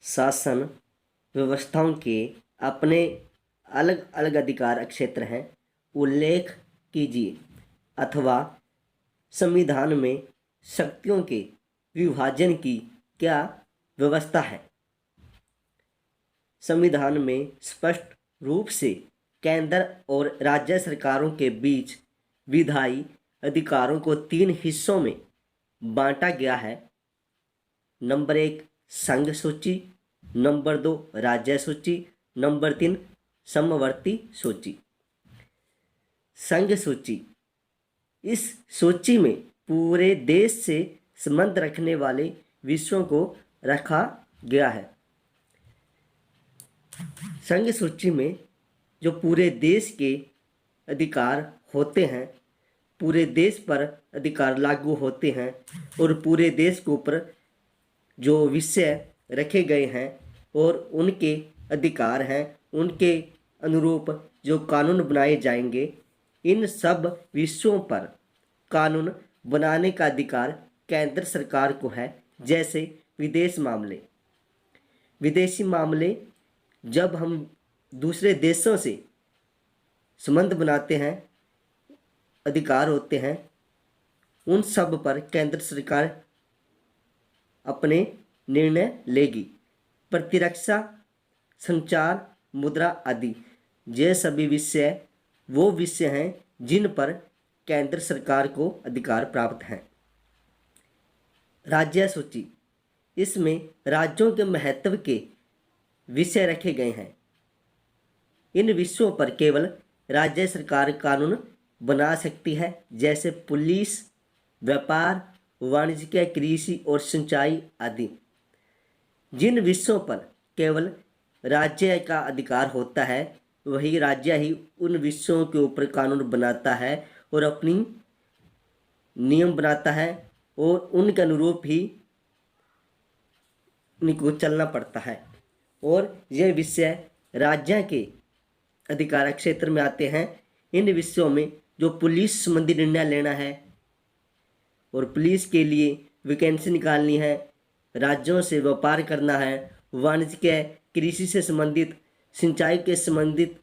शासन व्यवस्थाओं के अपने अलग अलग अधिकार क्षेत्र हैं, उल्लेख कीजिए। अथवा संविधान में शक्तियों के विभाजन की क्या व्यवस्था है? संविधान में स्पष्ट रूप से केंद्र और राज्य सरकारों के बीच विधायी अधिकारों को 3 हिस्सों में बांटा गया है। नंबर 1 संघ सूची, नंबर 2 राज्य सूची, नंबर 3 समवर्ती सूची। संघ सूची, इस सूची में पूरे देश से संबंध रखने वाले विषयों को रखा गया है। संघ सूची में जो पूरे देश के अधिकार होते हैं, पूरे देश पर अधिकार लागू होते हैं और पूरे देश के ऊपर जो विषय रखे गए हैं और उनके अधिकार हैं, उनके अनुरूप जो कानून बनाए जाएंगे, इन सब विषयों पर कानून बनाने का अधिकार केंद्र सरकार को है। जैसे विदेशी मामले जब हम दूसरे देशों से संबंध बनाते हैं, अधिकार होते हैं, उन सब पर केंद्र सरकार अपने निर्णय लेगी। प्रतिरक्षा, संचार, मुद्रा आदि ये सभी विषय वो विषय हैं जिन पर केंद्र सरकार को अधिकार प्राप्त है। राज्य सूची, इसमें राज्यों के महत्व के विषय रखे गए हैं। इन विषयों पर केवल राज्य सरकार कानून बना सकती है, जैसे पुलिस, व्यापार, वाणिज्य, कृषि और सिंचाई आदि। जिन विषयों पर केवल राज्य का अधिकार होता है, वही राज्य ही उन विषयों के ऊपर कानून बनाता है और अपनी नियम बनाता है और उनके अनुरूप ही उनको चलना पड़ता है। और यह विषय राज्य के अधिकार क्षेत्र में आते हैं। इन विषयों में जो पुलिस संबंधी निर्णय लेना है और पुलिस के लिए वैकेंसी निकालनी है, राज्यों से व्यापार करना है, वाणिज्य, कृषि से संबंधित, सिंचाई के संबंधित,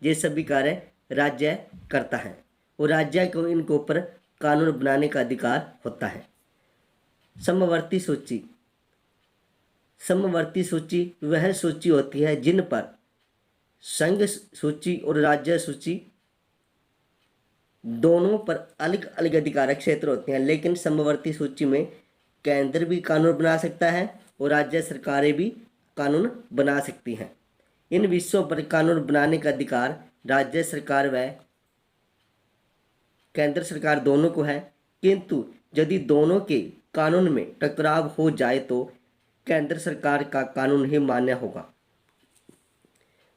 ये सभी कार्य राज्य करता है और राज्य को इनके ऊपर कानून बनाने का अधिकार होता है। समवर्ती सूची, समवर्ती सूची वह सूची होती है जिन पर संघ सूची और राज्य सूची दोनों पर अलग अलग अधिकार क्षेत्र होते हैं, लेकिन समवर्ती सूची में केंद्र भी कानून बना सकता है और राज्य सरकारें भी कानून बना सकती हैं। इन विषयों पर कानून बनाने का अधिकार राज्य सरकार व केंद्र सरकार दोनों को है, किंतु यदि दोनों के कानून में टकराव हो जाए तो केंद्र सरकार का कानून ही मान्य होगा।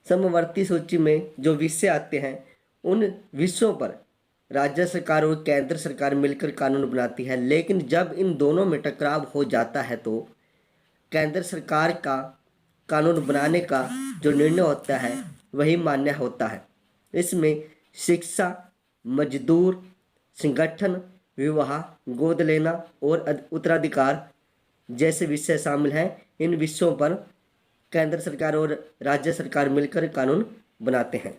समवर्ती सूची में जो विषय आते हैं, उन विषयों पर राज्य सरकार और केंद्र सरकार मिलकर कानून बनाती है, लेकिन जब इन दोनों में टकराव हो जाता है तो केंद्र सरकार का कानून बनाने का जो निर्णय होता है वही मान्य होता है। इसमें शिक्षा, मजदूर, संगठन, विवाह, गोद लेना और उत्तराधिकार जैसे विषय शामिल हैं। इन विषयों पर केंद्र सरकार और राज्य सरकार मिलकर कानून बनाते हैं।